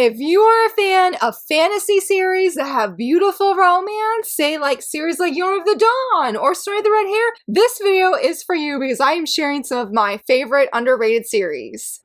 If you are a fan of fantasy series that have beautiful romance, say like series like Year of the Dawn or Story of the Red Hair, this video is for you because I am sharing some of my favorite underrated series.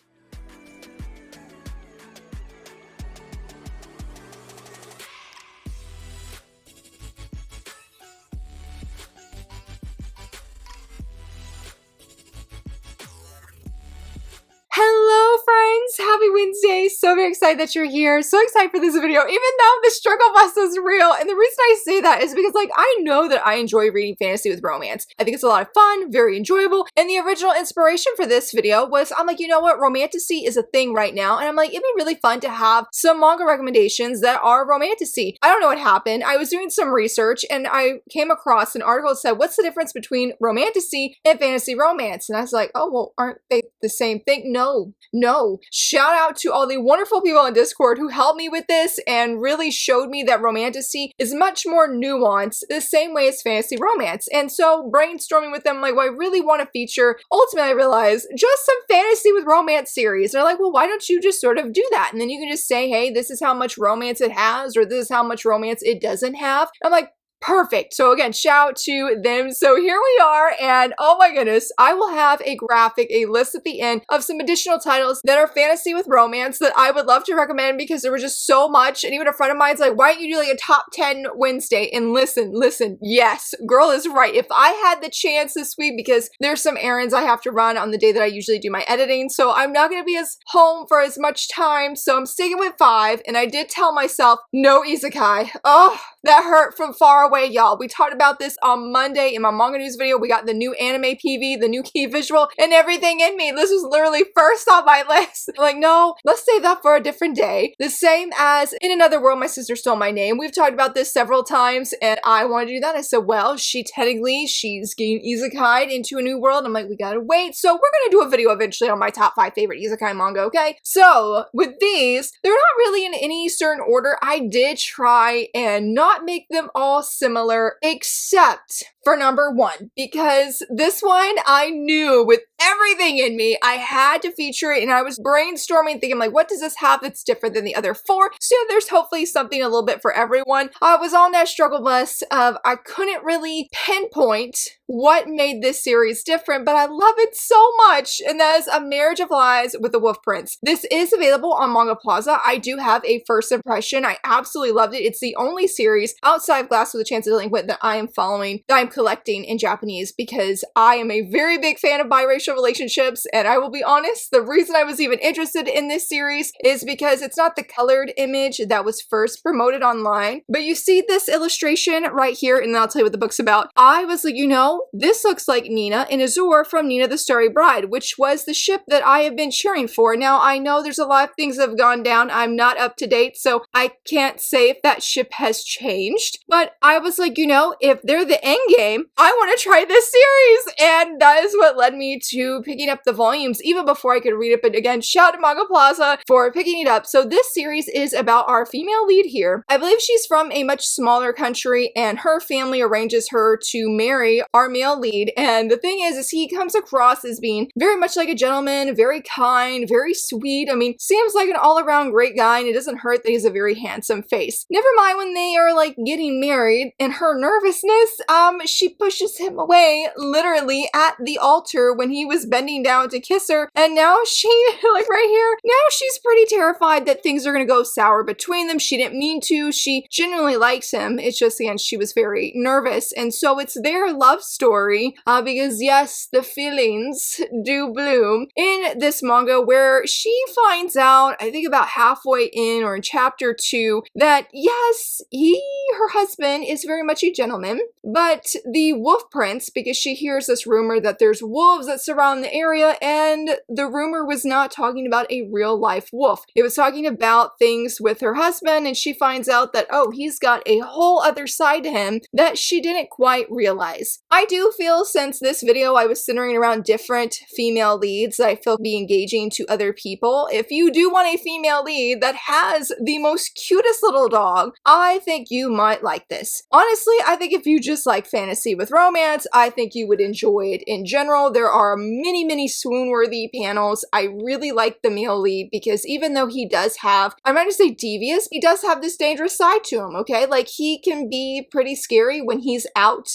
Hello friends, happy Wednesday. So very excited that you're here. So excited for this video, even though the struggle bus is real. And the reason I say that is because I know that I enjoy reading fantasy with romance. I think it's a lot of fun, very enjoyable. And the original inspiration for this video was, I'm like, you know what, romantasy is a thing right now. And I'm like, it'd be really fun to have some manga recommendations that are romantasy. I don't know what happened. I was doing some research and I came across an article that said, what's the difference between romantasy and fantasy romance? And I was like, oh, well, aren't they the same thing? No. Shout out to all the wonderful people on Discord who helped me with this and really showed me that romantasy is much more nuanced, the same way as fantasy romance. And so brainstorming with them, like, well, I really want to feature, ultimately I realized, just some fantasy with romance series. They're like, well, why don't you just sort of do that? And then you can just say, hey, this is how much romance it has, or this is how much romance it doesn't have. I'm like, perfect. So again, shout out to them. So here we are, and oh my goodness, I will have a graphic, a list at the end of some additional titles that are fantasy with romance that I would love to recommend because there was just so much. And even a friend of mine's like, why don't you do like a top 10 Wednesday? And listen, yes, girl is right. If I had the chance this week, because there's some errands I have to run on the day that I usually do my editing, so I'm not going to be as home for as much time, so I'm sticking with 5. And I did tell myself, no isekai. Oh, that hurt from far away, y'all. We talked about this on Monday in my manga news video. We got the new anime PV, the new key visual, and everything in me. This was literally first on my list. I'm like, no, let's save that for a different day. The same as In Another World, My Sister Stole My Name. We've talked about this several times, and I wanted to do that. I said, well, she's getting isekai'd into a new world. I'm like, we gotta wait. So we're gonna do a video eventually on my top 5 favorite isekai manga, okay? So with these, they're not really in any certain order. I did try and not make them all similar, except for number 1, because this one I knew with everything in me I had to feature it, and I was brainstorming thinking like, what does this have that's different than the other 4? So there's hopefully something a little bit for everyone. I was on that struggle bus of I couldn't really pinpoint what made this series different, but I love it so much, and that is A Marriage of Lies with the Wolf Prince. This is available on Manga Plaza. I do have a first impression. I absolutely loved it. It's the only series outside of Glass with a Chance of Delinquent that I am following, that I'm collecting in Japanese, because I am a very big fan of biracial relationships, and I will be honest, the reason I was even interested in this series is because it's not the colored image that was first promoted online, but you see this illustration right here, and then I'll tell you what the book's about. I was like, you know, this looks like Nina and Azure from Nina the Starry Bride, which was the ship that I have been cheering for. Now, I know there's a lot of things that have gone down. I'm not up to date, so I can't say if that ship has changed, but I was like, you know, if they're the end game, I want to try this series, and that is what led me to picking up the volumes even before I could read it. But again, shout out to Manga Plaza for picking it up. So this series is about our female lead here. I believe she's from a much smaller country, and her family arranges her to marry our male lead. And the thing is he comes across as being very much like a gentleman, very kind, very sweet. I mean, seems like an all-around great guy, and it doesn't hurt that he has a very handsome face. Never mind when they are like getting married, and her nervousness, she pushes him away literally at the altar when he was bending down to kiss her, and now she, like right here, now she's pretty terrified that things are gonna go sour between them. She didn't mean to. She genuinely likes him. It's just, again, she was very nervous, and so it's their love story, because yes, the feelings do bloom in this manga, where she finds out, I think about halfway in or in chapter 2, that yes, her husband is very much a gentleman, but the wolf prince, because she hears this rumor that there's wolves that surround the area, and the rumor was not talking about a real life wolf. It was talking about things with her husband, and she finds out that, oh, he's got a whole other side to him that she didn't quite realize. I do feel, since this video I was centering around different female leads that I feel be engaging to other people, if you do want a female lead that has the most cutest little dog, I think you might like this. Honestly, I think if you just like fantasy with romance, I think you would enjoy it in general. There are many swoon-worthy panels. I really like the male lead because even though he does have, I'm not gonna say devious, he does have this dangerous side to him, okay? Like, he can be pretty scary when he's out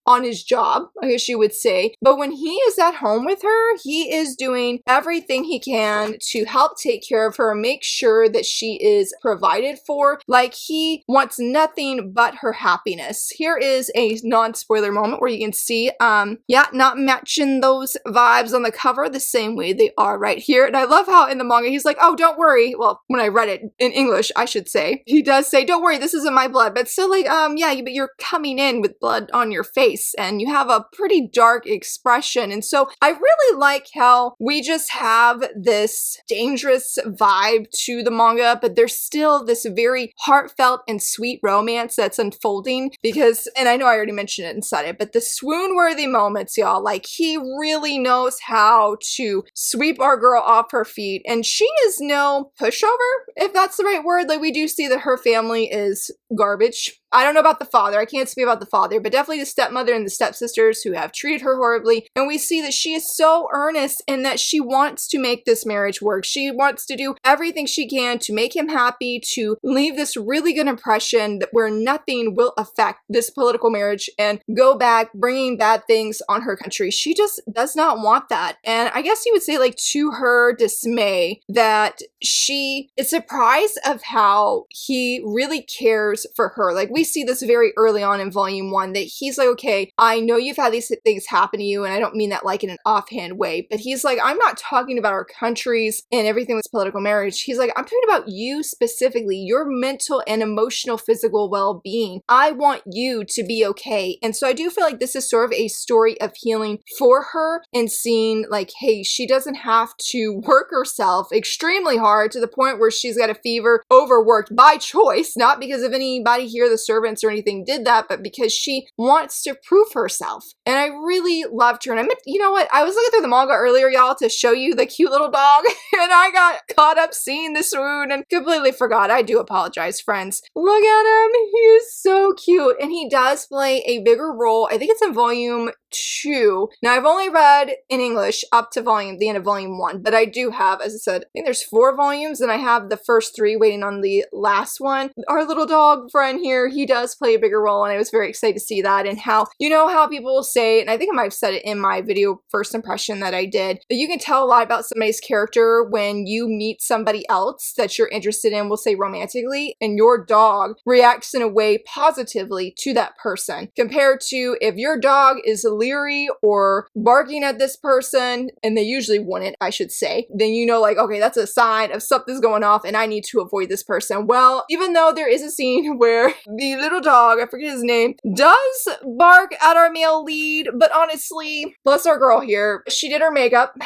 on his job, I guess you would say. But when he is at home with her, he is doing everything he can to help take care of her, make sure that she is provided for. Like, he wants nothing but her happiness. Here is a non-spoiler moment where you can see, yeah, not matching those vibes on the cover the same way they are right here. And I love how in the manga, he's like, oh, don't worry. Well, when I read it in English, I should say, he does say, don't worry, this isn't my blood. But still, like, yeah, but you're coming in with blood on your face and you have a pretty dark expression. And so I really like how we just have this dangerous vibe to the manga, but there's still this very heartfelt and sweet romance that's unfolding because, and I know I already mentioned it inside it, but the swoon-worthy moments, y'all, like, he really knows how to sweep our girl off her feet, and she is no pushover, if that's the right word. Like, we do see that her family is garbage. I don't know about the father. I can't speak about the father, but definitely the stepmother and the stepsisters who have treated her horribly. And we see that she is so earnest and that she wants to make this marriage work. She wants to do everything she can to make him happy, to leave this really good impression that where nothing will affect this political marriage and go back bringing bad things on her country. She just does not want that. And I guess you would say, like, to her dismay, that she is surprised of how he really cares for her. Like, we see this very early on in volume 1 that he's like, okay, I know you've had these things happen to you, and I don't mean that like in an offhand way, but he's like, I'm not talking about our countries and everything with political marriage. He's like, I'm talking about you specifically, your mental and emotional, physical well-being. I want you to be okay. And so I do feel like this is sort of a story of healing for her and seeing, like, hey, she doesn't have to work herself extremely hard to the point where she's got a fever, overworked by choice, not because of anybody here, the servants or anything did that, but because she wants to prove herself. And I really loved her. And I meant, you know what? I was looking through the manga earlier, y'all, to show you the cute little dog, and I got caught up seeing the swoon and completely forgot. I do apologize, friends. Look at him. He is so cute. And he does play a bigger role. I think it's in volume 2. Now, I've only read in English up to the end of volume 1, but I do have, as I said, I think there's 4 volumes, and I have the first 3 waiting on the last one. Our little dog friend here, he does play a bigger role, and I was very excited to see that. And how, you know how people will say, and I think I might have said it in my video first impression that I did, that you can tell a lot about somebody's character when you meet somebody else that you're interested in, we'll say romantically, and your dog reacts in a way positively to that person, compared to if your dog is leery or barking at this person, and they usually wouldn't, I should say, then you know, like, okay, that's a sign of something's going off and I need to avoid this person. Well, even though there is a scene where the little dog, I forget his name, does bark at our male lead, but honestly, bless our girl here, she did her makeup,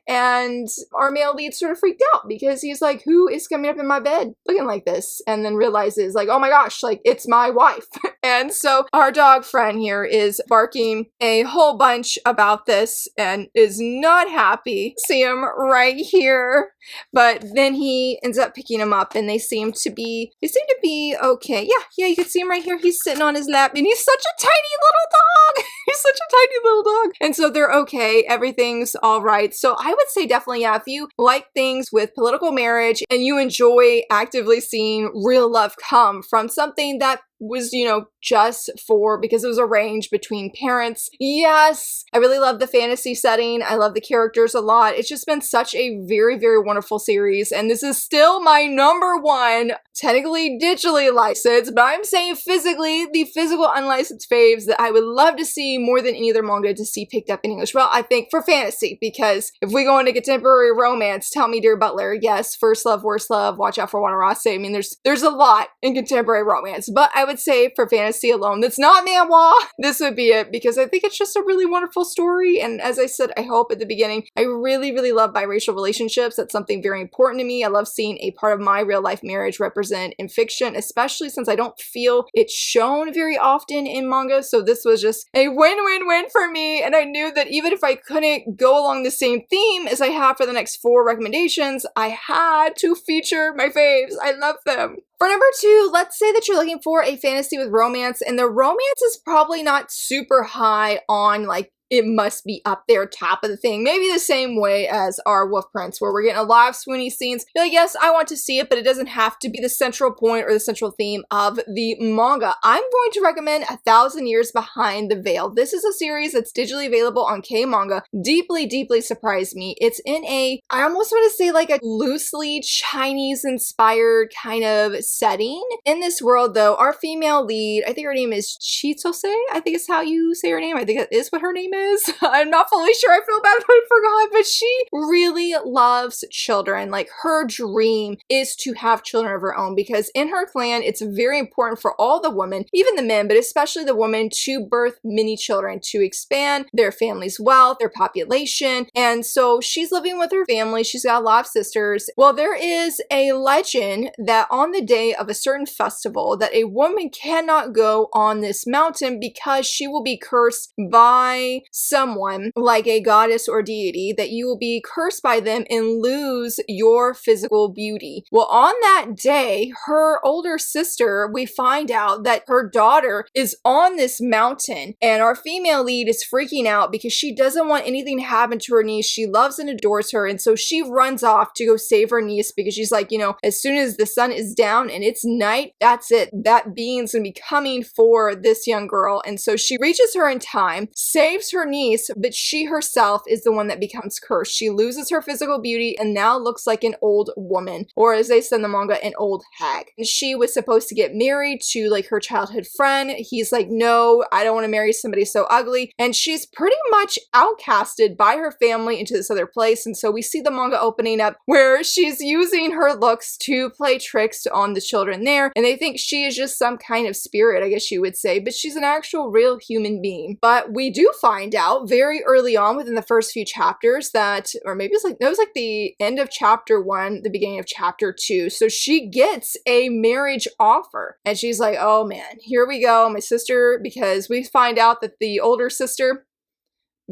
and our male lead sort of freaked out because he's like, who is coming up in my bed looking like this? And then realizes, like, oh my gosh, like, it's my wife. And so our dog friend here is barking a whole bunch about this and is not happy. See him right here. But then he ends up picking him up, and they seem to be okay. Yeah, you can see him right here. He's sitting on his lap, and he's such a tiny little dog. He's such a tiny little dog. And so they're okay. Everything's all right. So I would say definitely, yeah, if you like things with political marriage and you enjoy actively seeing real love come from something that was, you know, just for, because it was arranged between parents. Yes, I really love the fantasy setting. I love the characters a lot. It's just been such a very, very wonderful series. And this is still my #1, technically digitally licensed, but I'm saying physically, the physical unlicensed faves that I would love to see more than any other manga to see picked up in English. Well, I think for fantasy, because if we go into contemporary romance, tell me, dear Butler, yes, first love, worst love, watch out for Wanarase. I mean, there's a lot in contemporary romance, but I would say for fantasy alone, that's not manhwa, this would be it, because I think it's just a really wonderful story. And as I said, I hope at the beginning, I really, really love biracial relationships. That's something very important to me. I love seeing a part of my real life marriage represent in fiction, especially since I don't feel it's shown very often in manga. So this was just a win-win-win for me. And I knew that even if I couldn't go along the same theme as I have for the next 4 recommendations, I had to feature my faves. I love them. For #2, let's say that you're looking for a fantasy with romance, and the romance is probably not super high on, like, it must be up there, top of the thing. Maybe the same way as our Wolf Prince, where we're getting a lot of swoony scenes. You're like, yes, I want to see it, but it doesn't have to be the central point or the central theme of the manga. I'm going to recommend 1,000 Years Behind the Veil. This is a series that's digitally available on K-Manga. Deeply, deeply surprised me. It's in a, I almost want to say like a loosely Chinese-inspired kind of setting. In this world, though, our female lead, I think her name is Shoujosei, I think is how you say her name. I think that is what her name is. I'm not fully sure. I feel bad if I forgot, but she really loves children. Like, her dream is to have children of her own, because in her clan, it's very important for all the women, even the men, but especially the women, to birth many children, to expand their family's wealth, their population. And so she's living with her family. She's got a lot of sisters. Well, there is a legend that on the day of a certain festival that a woman cannot go on this mountain because she will be cursed by someone like a goddess or deity, that you will be cursed by them and lose your physical beauty. Well, on that day, her older sister, we find out that her daughter is on this mountain, and our female lead is freaking out because she doesn't want anything to happen to her niece. She loves and adores her, and so she runs off to go save her niece, because she's like, you know, as soon as the sun is down and it's night, that's it. That being's gonna be coming for this young girl. And so she reaches her in time, saves her niece, but she herself is the one that becomes cursed. She loses her physical beauty and now looks like an old woman, or as they said in the manga, an old hag. And she was supposed to get married to like her childhood friend. He's like, no, I don't want to marry somebody so ugly. And she's pretty much outcasted by her family into this other place. And so we see the manga opening up where she's using her looks to play tricks on the children there. And they think she is just some kind of spirit, I guess you would say, but she's an actual real human being. But we do find out very early on within the first few chapters that, or maybe it's like, it was like the end of chapter 1, the beginning of chapter 2. So she gets a marriage offer and she's like, oh man, here we go, my sister, because we find out that the older sister,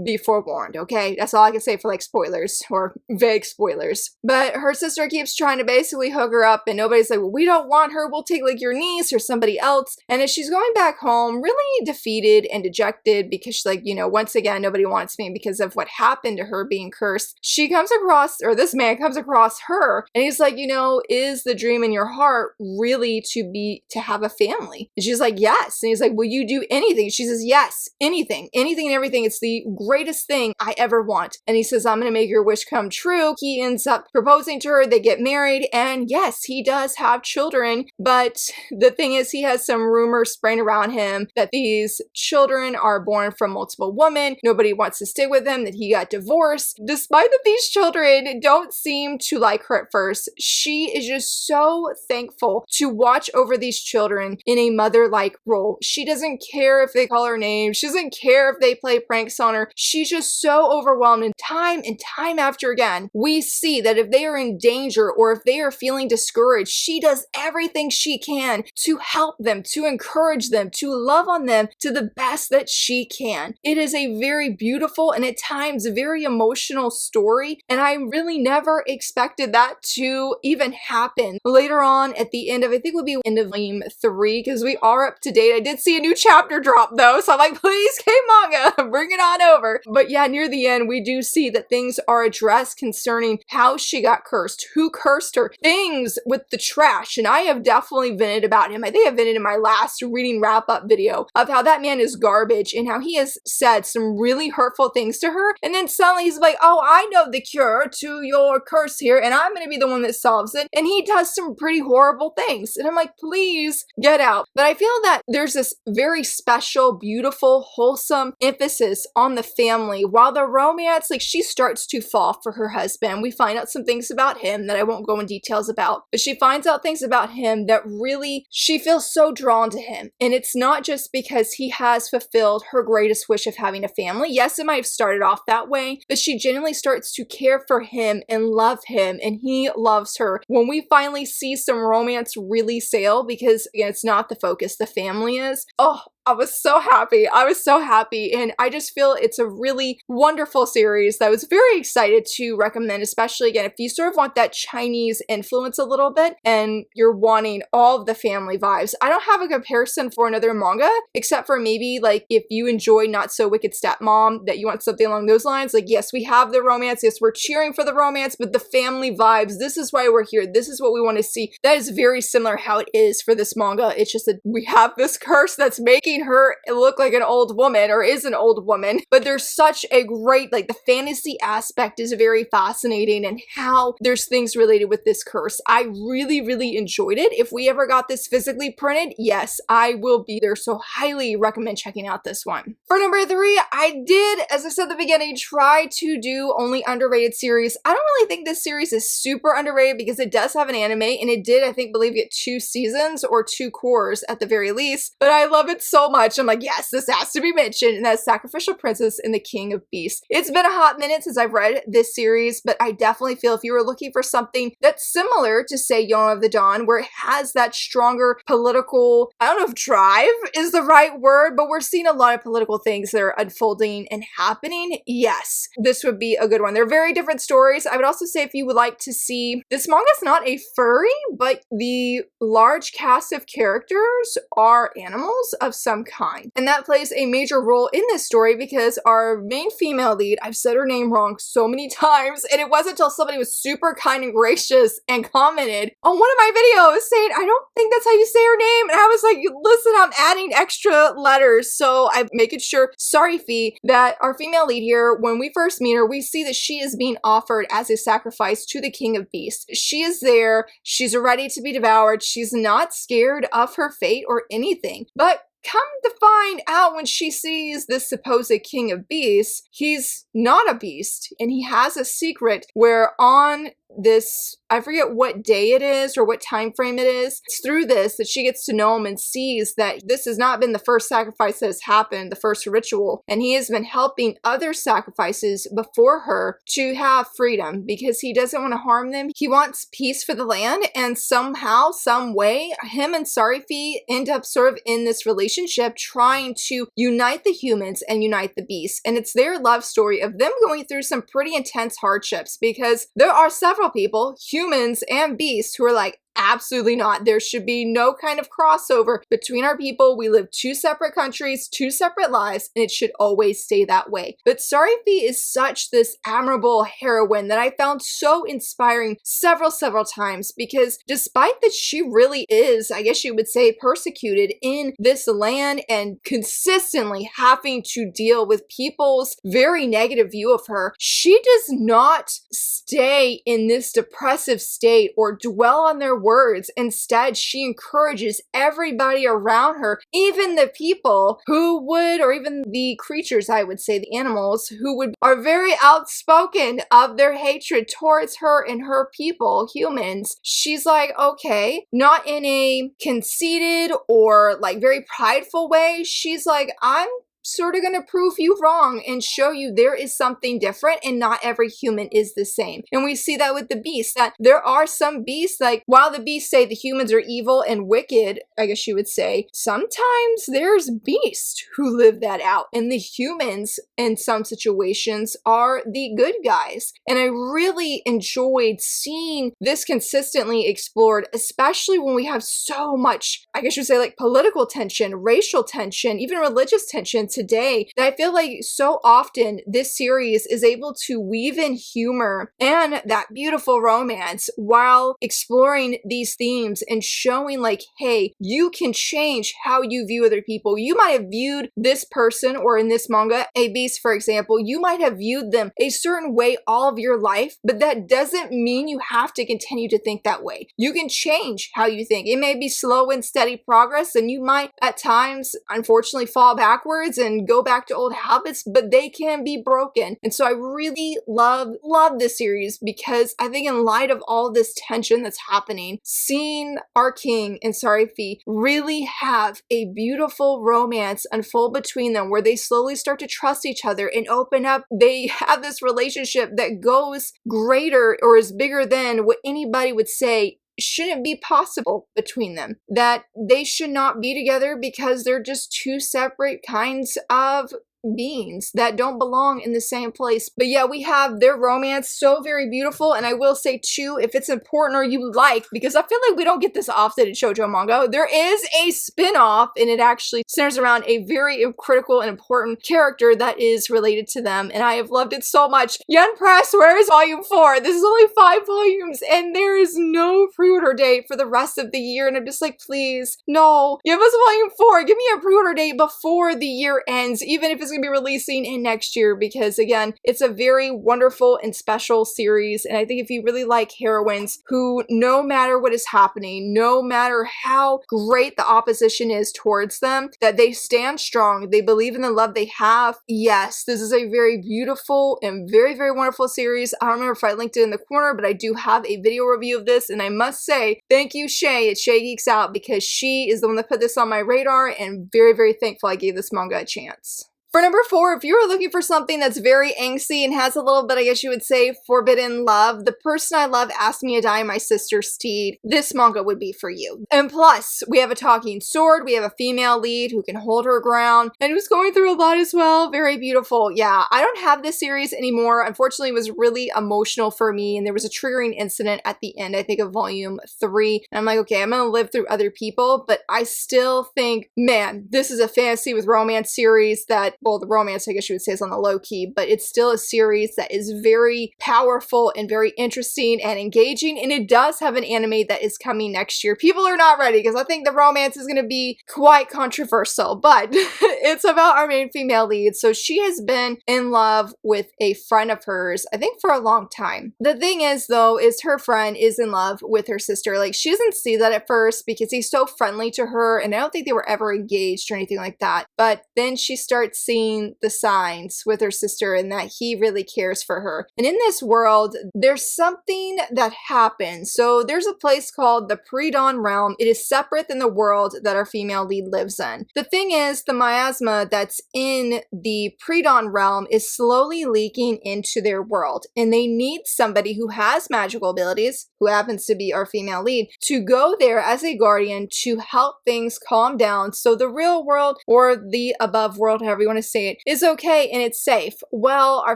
be forewarned, okay? That's all I can say for like spoilers or vague spoilers. But her sister keeps trying to basically hook her up, and nobody's like, well, we don't want her. We'll take like your niece or somebody else. And as she's going back home, really defeated and dejected because she's like, you know, once again, nobody wants me because of what happened to her being cursed. She comes across, or this man comes across her, and he's like, you know, is the dream in your heart really to have a family? And she's like, yes. And he's like, will you do anything? She says, yes, anything and everything. It's the greatest thing I ever want. And he says, I'm gonna make your wish come true. He ends up proposing to her, they get married, and yes, he does have children, but the thing is, he has some rumors spreading around him that these children are born from multiple women, nobody wants to stay with him, that he got divorced. Despite that these children don't seem to like her at first, she is just so thankful to watch over these children in a mother-like role. She doesn't care if they call her names, she doesn't care if they play pranks on her. She's just so overwhelmed, and time after again, we see that if they are in danger or if they are feeling discouraged, she does everything she can to help them, to encourage them, to love on them to the best that she can. It is a very beautiful and at times very emotional story, and I really never expected that to even happen. Later on at the end of, I think it would be end of volume 3, because we are up to date. I did see a new chapter drop though, so I'm like, please, K-Manga, bring it on over. But yeah, near the end, we do see that things are addressed concerning how she got cursed, who cursed her, things with the trash. And I have definitely vented about him. I think I vented in my last reading wrap-up video of how that man is garbage and how he has said some really hurtful things to her. And then suddenly he's like, oh, I know the cure to your curse here, and I'm going to be the one that solves it. And he does some pretty horrible things. And I'm like, please get out. But I feel that there's this very special, beautiful, wholesome emphasis on the family, while the romance, like, she starts to fall for her husband. We find out some things about him that I won't go in details about, but she finds out things about him that really, she feels so drawn to him. And it's not just because he has fulfilled her greatest wish of having a family. Yes, it might have started off that way, but she genuinely starts to care for him and love him, and he loves her. When we finally see some romance really sail, because again, it's not the focus, the family is, oh, I was so happy. I was so happy. And I just feel it's a really wonderful series that I was very excited to recommend, especially again, if you sort of want that Chinese influence a little bit and you're wanting all of the family vibes. I don't have a comparison for another manga, except for maybe like if you enjoy Not So Wicked Stepmom, that you want something along those lines. Like, yes, we have the romance. Yes, we're cheering for the romance, but the family vibes, this is why we're here. This is what we want to see. That is very similar how it is for this manga. It's just that we have this curse that's making her look like an old woman, or is an old woman, but there's such a great, like, the fantasy aspect is very fascinating, and how there's things related with this curse. I really, really enjoyed it. If we ever got this physically printed, yes, I will be there, so highly recommend checking out this one. For number 3, I did, as I said at the beginning, try to do only underrated series. I don't really think this series is super underrated because it does have an anime, and it did, I think, believe get 2 seasons or 2 cores at the very least, but I love it so much. I'm like, yes, this has to be mentioned, and that's Sacrificial Princess and the King of Beasts. It's been a hot minute since I've read this series, but I definitely feel if you were looking for something that's similar to, say, Young of the Dawn, where it has that stronger political, I don't know if drive is the right word, but we're seeing a lot of political things that are unfolding and happening, yes, this would be a good one. They're very different stories. I would also say if you would like to see, this manga is not a furry, but the large cast of characters are animals of some kind. And that plays a major role in this story because our main female lead, I've said her name wrong so many times, and it wasn't until somebody was super kind and gracious and commented on one of my videos saying, I don't think that's how you say her name. And I was like, listen, I'm adding extra letters. So I'm making sure, sorry Fee, that our female lead here, when we first meet her, we see that she is being offered as a sacrifice to the King of Beasts. She is there. She's ready to be devoured. She's not scared of her fate or anything. But come to find out when she sees this supposed King of Beasts, he's not a beast, and he has a secret where on this, I forget what day it is or what time frame it is, it's through this that she gets to know him and sees that this has not been the first sacrifice that has happened, the first ritual, and he has been helping other sacrifices before her to have freedom because he doesn't want to harm them. He wants peace for the land, and somehow, some way, him and Sarifi end up sort of in this relationship trying to unite the humans and unite the beasts, and it's their love story of them going through some pretty intense hardships because there are several people, humans and beasts, who are like, absolutely not. There should be no kind of crossover between our people. We live 2 separate countries, 2 separate lives, and it should always stay that way. But Sarifi is such this admirable heroine that I found so inspiring several times because despite that she really is, I guess you would say, persecuted in this land and consistently having to deal with people's very negative view of her, she does not stay in this depressive state or dwell on their words. Instead, she encourages everybody around her, even the people who would, or even the creatures, I would say, the animals, who would are very outspoken of their hatred towards her and her people, humans. She's like, okay, not in a conceited or like very prideful way. She's like, I'm sort of gonna prove you wrong and show you there is something different and not every human is the same. And we see that with the beasts, that there are some beasts, like while the beasts say the humans are evil and wicked, I guess you would say, sometimes there's beasts who live that out, and the humans in some situations are the good guys. And I really enjoyed seeing this consistently explored, especially when we have so much, I guess you would say, like political tension, racial tension, even religious tension today, that I feel like so often this series is able to weave in humor and that beautiful romance while exploring these themes and showing like, hey, you can change how you view other people. You might have viewed this person, or in this manga, a beast, for example, you might have viewed them a certain way all of your life, but that doesn't mean you have to continue to think that way. You can change how you think. It may be slow and steady progress, and you might at times, unfortunately, fall backwards and go back to old habits, but they can be broken. And so I really love this series because I think in light of all this tension that's happening, seeing our king and Sarifi really have a beautiful romance unfold between them where they slowly start to trust each other and open up. They have this relationship that goes greater or is bigger than what anybody would say shouldn't be possible between them, that they should not be together because they're just 2 separate kinds of beings that don't belong in the same place. But yeah, we have their romance, so very beautiful. And I will say too, if it's important or you like, because I feel like we don't get this often in shoujo manga, there is a spin-off and it actually centers around a very critical and important character that is related to them. And I have loved it so much. Yen Press, where is volume 4? This is only 5 volumes and there is no pre-order date for the rest of the year. And I'm just like, please, no, give us volume 4. Give me a pre-order date before the year ends, even if it's going to be releasing in next year, because again, it's a very wonderful and special series. And I think if you really like heroines who, no matter what is happening, no matter how great the opposition is towards them, that they stand strong, they believe in the love they have. Yes, this is a very beautiful and very, very wonderful series. I don't remember if I linked it in the corner, but I do have a video review of this. And I must say, thank you, Shay at Shay Geeks Out, because she is the one that put this on my radar, and very, very thankful I gave this manga a chance. For number 4, if you're looking for something that's very angsty and has a little bit, I guess you would say, forbidden love, The Person I Love Asked Me to Die, My Sister Steed, this manga would be for you. And plus, we have a talking sword, we have a female lead who can hold her ground, and who's going through a lot as well. Very beautiful. Yeah, I don't have this series anymore. Unfortunately, it was really emotional for me, and there was a triggering incident at the end, I think, of volume 3. And I'm like, okay, I'm gonna live through other people, but I still think, man, this is a fantasy with romance series that, well, the romance, I guess you would say, is on the low key, but it's still a series that is very powerful and very interesting and engaging, and it does have an anime that is coming next year. People are not ready because I think the romance is going to be quite controversial, but it's about our main female lead. So she has been in love with a friend of hers, I think, for a long time. The thing is, though, is her friend is in love with her sister. Like, she doesn't see that at first because he's so friendly to her, and I don't think they were ever engaged or anything like that. But then she starts seeing the signs with her sister and that he really cares for her. And in this world, there's something that happens. So there's a place called the Pre-Dawn Realm. It is separate than the world that our female lead lives in. The thing is, the miasma that's in the Pre-Dawn Realm is slowly leaking into their world, and they need somebody who has magical abilities, who happens to be our female lead, to go there as a guardian to help things calm down so the real world, or the above world, however you want to say it, is okay and it's safe. Well, our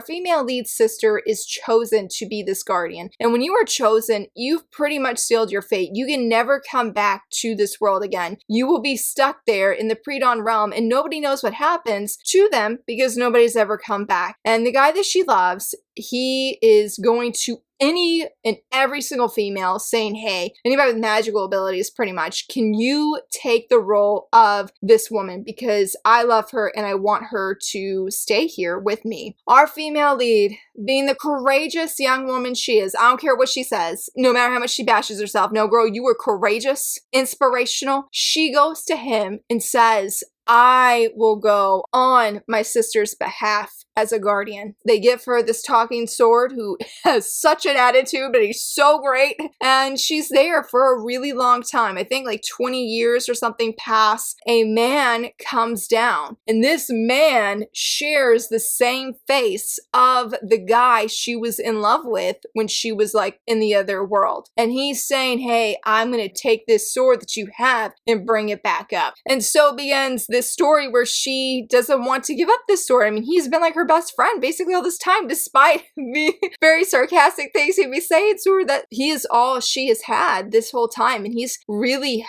female lead sister is chosen to be this guardian. And when you are chosen, you've pretty much sealed your fate. You can never come back to this world again. You will be stuck there in the Pre-Dawn Realm, and nobody knows what happens to them because nobody's ever come back. And the guy that she loves, he is going to any and every single female saying, hey, anybody with magical abilities, pretty much, can you take the role of this woman, because I love her and I want her to stay here with me. Our female lead, being the courageous young woman she is, I don't care what she says, no matter how much she bashes herself, no girl, you were courageous, inspirational. She goes to him and says, I will go on my sister's behalf as a guardian. They give her this talking sword who has such an attitude, but he's so great. And she's there for a really long time. I think like 20 years or something pass. A man comes down, and this man shares the same face of the guy she was in love with when she was like in the other world. And he's saying, hey, I'm going to take this sword that you have and bring it back up. And so begins this story where she doesn't want to give up this sword. I mean, he's been like her best friend basically all this time, despite the very sarcastic things he'd be saying to her, that he is all she has had this whole time. And he's really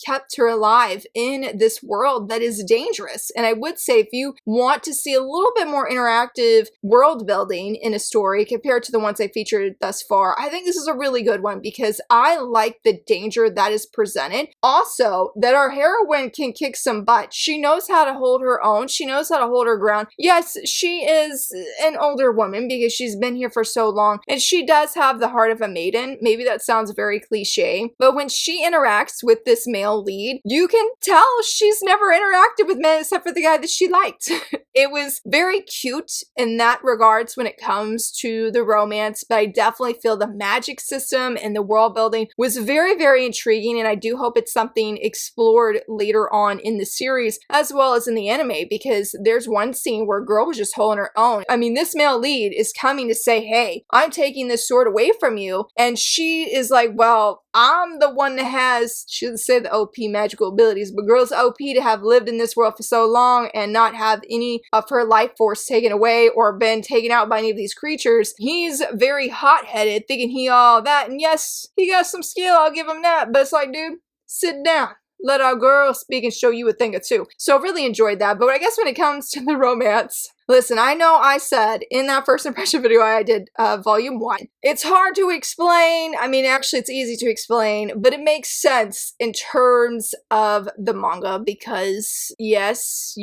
kept her alive in this world that is dangerous. And I would say, if you want to see a little bit more interactive world building in a story compared to the ones I featured thus far, I think this is a really good one, because I like the danger that is presented. Also, that our heroine can kick some butt. She knows how to hold her own. She knows how to hold her ground. Yes, she is an older woman because she's been here for so long, and she does have the heart of a maiden. Maybe that sounds very cliche, but when she interacts with this male lead, you can tell she's never interacted with men except for the guy that she liked. It was very cute in that regards when it comes to the romance, but I definitely feel the magic system and the world building was very, very intriguing, and I do hope it's something explored later on in the series as well as in the anime, because there's one scene where a girl was just holding on her own. I mean, this male lead is coming to say, hey, I'm taking this sword away from you. And she is like, well, I'm the one that has, she doesn't say the OP magical abilities, but girl's OP to have lived in this world for so long and not have any of her life force taken away or been taken out by any of these creatures. He's very hot-headed, thinking he all that, and yes, he got some skill, I'll give him that, but it's like, dude, sit down. Let our girl speak and show you a thing or two. So really enjoyed that, but I guess when it comes to the romance, listen, I know I said in that first impression video I did, volume 1, it's hard to explain. I mean, actually it's easy to explain, but it makes sense in terms of the manga because yes,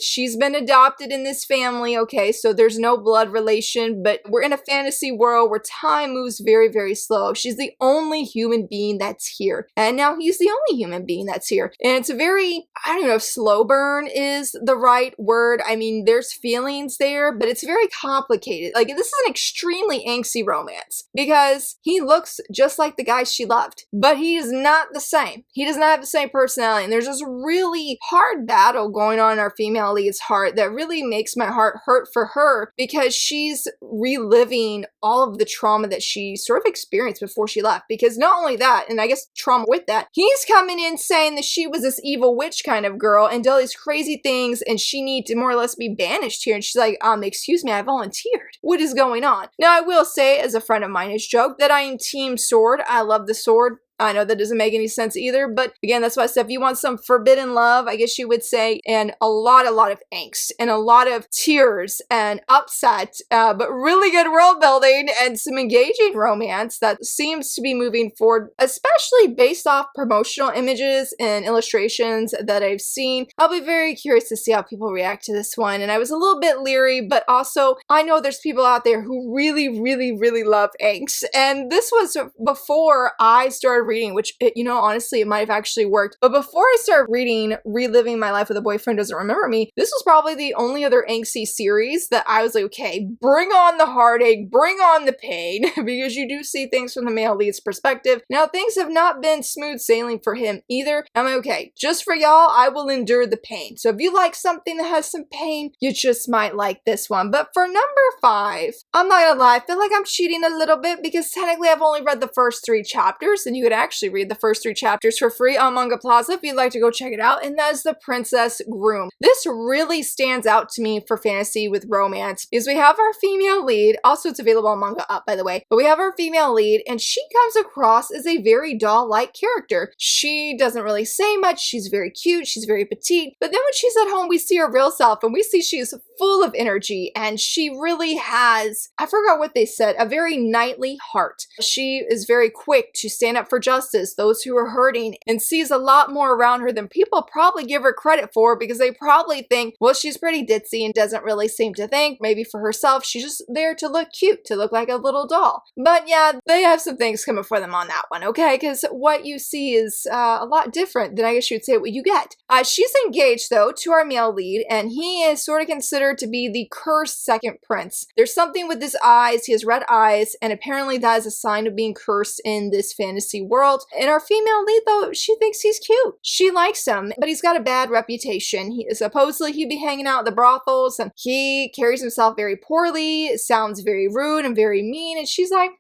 she's been adopted in this family, okay, so there's no blood relation, but we're in a fantasy world where time moves very, very slow. She's the only human being that's here, and now he's the only human being that's here. And it's a very, I don't know if slow burn is the right word. I mean, there's feelings there, but it's very complicated. Like, this is an extremely angsty romance because he looks just like the guy she loved, but he is not the same. He does not have the same personality. And there's this really hard battle going on in our female lead's heart that really makes my heart hurt for her because she's reliving all of the trauma that she sort of experienced before she left. Because not only that, and I guess trauma with that, he's coming in saying that she was this evil witch kind of girl and did all these crazy things and she needs to more or less be banished here. And she's like, excuse me, I volunteered. What is going on? Now, I will say, as a friend of mine has joked, that I am team sword. I love the sword. I know that doesn't make any sense either, but again, that's why I said if you want some forbidden love, I guess you would say, and a lot of angst, and a lot of tears, and upset, but really good world building, and some engaging romance that seems to be moving forward, especially based off promotional images and illustrations that I've seen. I'll be very curious to see how people react to this one, and I was a little bit leery, but also, I know there's people out there who really, really, really love angst, and this was before I started reading, which, you know, honestly, it might have actually worked. But before I started reading Reliving My Life with a Boyfriend Doesn't Remember Me, this was probably the only other angsty series that I was like, okay, bring on the heartache, bring on the pain, because you do see things from the male lead's perspective. Now, things have not been smooth sailing for him either. I'm like, okay, just for y'all, I will endure the pain. So if you like something that has some pain, you just might like this one. But for number 5, I'm not gonna lie, I feel like I'm cheating a little bit because technically I've only read the first 3 chapters, and you could actually read the first 3 chapters for free on Manga Plaza if you'd like to go check it out, and that is The Princess Groom. This really stands out to me for fantasy with romance because we have our female lead, also it's available on Manga Up by the way, but we have our female lead and she comes across as a very doll-like character. She doesn't really say much, she's very cute, she's very petite, but then when she's at home we see her real self and we see she's full of energy and she really has, I forgot what they said, a very knightly heart. She is very quick to stand up for justice, those who are hurting, and sees a lot more around her than people probably give her credit for because they probably think, well, she's pretty ditzy and doesn't really seem to think. Maybe for herself, she's just there to look cute, to look like a little doll. But yeah, they have some things coming for them on that one, okay? Because what you see is a lot different than I guess you'd say what you get. She's engaged, though, to our male lead, and he is sort of considered to be the cursed second prince. There's something with his eyes, he has red eyes, and apparently that is a sign of being cursed in this fantasy world. And our female lead, though, she thinks he's cute. She likes him, but he's got a bad reputation. Supposedly he'd be hanging out at the brothels, and he carries himself very poorly, sounds very rude and very mean, and she's like,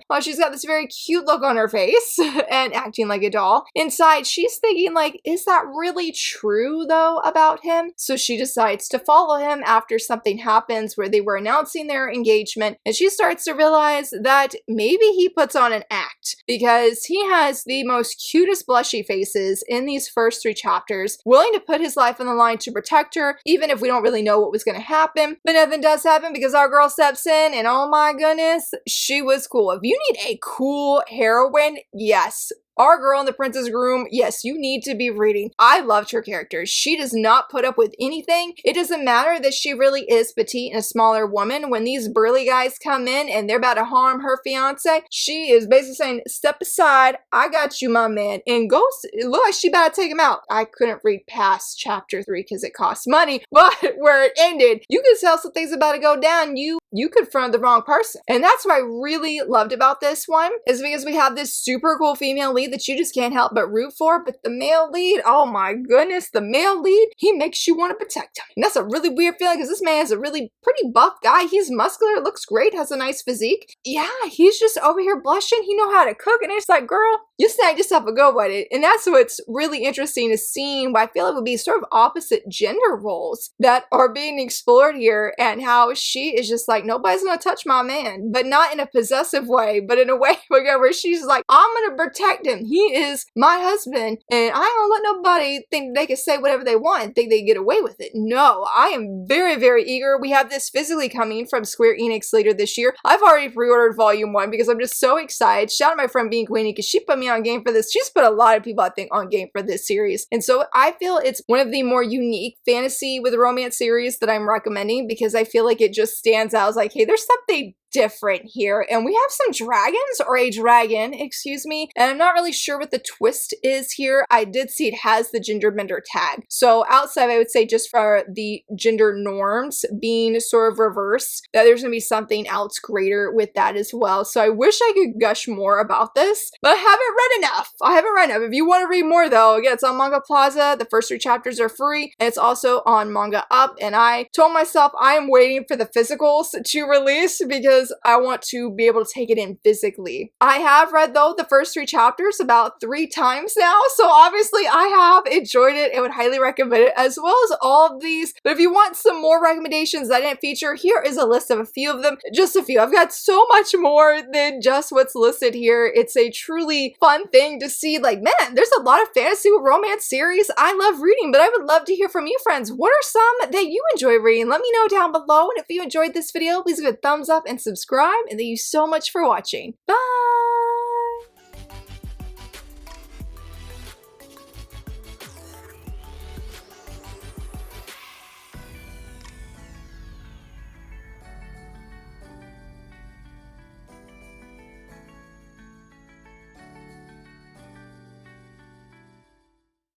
well, she's got this very cute look on her face and acting like a doll. Inside, she's thinking like, is that really true, though, about him? So she decides to follow him after something happens where they were announcing their engagement, and she starts to realize that maybe he puts on an act because he has the most cutest blushy faces in these first 3 chapters, willing to put his life on the line to protect her, even if we don't really know what was going to happen. But nothing does happen because our girl steps in, and oh my goodness, she was cool. If you need a cool heroine, yes, our girl in The Princess Groom, yes, you need to be reading. I loved her character. She does not put up with anything. It doesn't matter that she really is petite and a smaller woman. When these burly guys come in and they're about to harm her fiance, she is basically saying, step aside, I got you, my man, and go, it looked like she about to take him out. I couldn't read past chapter 3 because it costs money, but where it ended, you can tell some things about to go down. You you confronted the wrong person. And that's what I really loved about this one, is because we have this super cool female lead that you just can't help but root for, but the male lead, oh my goodness, the male lead, he makes you want to protect him. And that's a really weird feeling because this man is a really pretty buff guy. He's muscular, looks great, has a nice physique. Yeah, he's just over here blushing. He know how to cook, and it's like, girl, you snagged yourself a go at it. And that's what's really interesting to see, what I feel like would be sort of opposite gender roles that are being explored here, and how she is just like, nobody's gonna touch my man, but not in a possessive way, but in a way where she's like, I'm gonna protect him. He is my husband, and I don't let nobody think they can say whatever they want and think they get away with it. No, I am very, very eager. We have this physically coming from Square Enix later this year. I've already pre-ordered Volume 1 because I'm just so excited. Shout out to my friend Bean Queenie because she put me on game for this. She's put a lot of people, I think, on game for this series. And so I feel it's one of the more unique fantasy with romance series that I'm recommending because I feel like it just stands out as like, hey, there's something different here, and we have some dragons, or a dragon, excuse me, and I'm not really sure what the twist is here. I did see it has the gender bender tag, so outside I would say just for the gender norms being sort of reversed, that there's gonna be something else greater with that as well. So I wish I could gush more about this, but I haven't read enough. If you want to read more though, again, it's on Manga Plaza. The first 3 chapters are free, and it's also on Manga Up, and I told myself I am waiting for the physicals to release because I want to be able to take it in physically. I have read though the first 3 chapters about 3 times now, so obviously I have enjoyed it and would highly recommend it, as well as all of these. But if you want some more recommendations that I didn't feature, here is a list of a few of them, just a few. I've got so much more than just what's listed here. It's a truly fun thing to see, like, man, there's a lot of fantasy romance series I love reading, but I would love to hear from you friends. What are some that you enjoy reading? Let me know down below, and if you enjoyed this video, please give it a thumbs up and subscribe, and thank you so much for watching. Bye!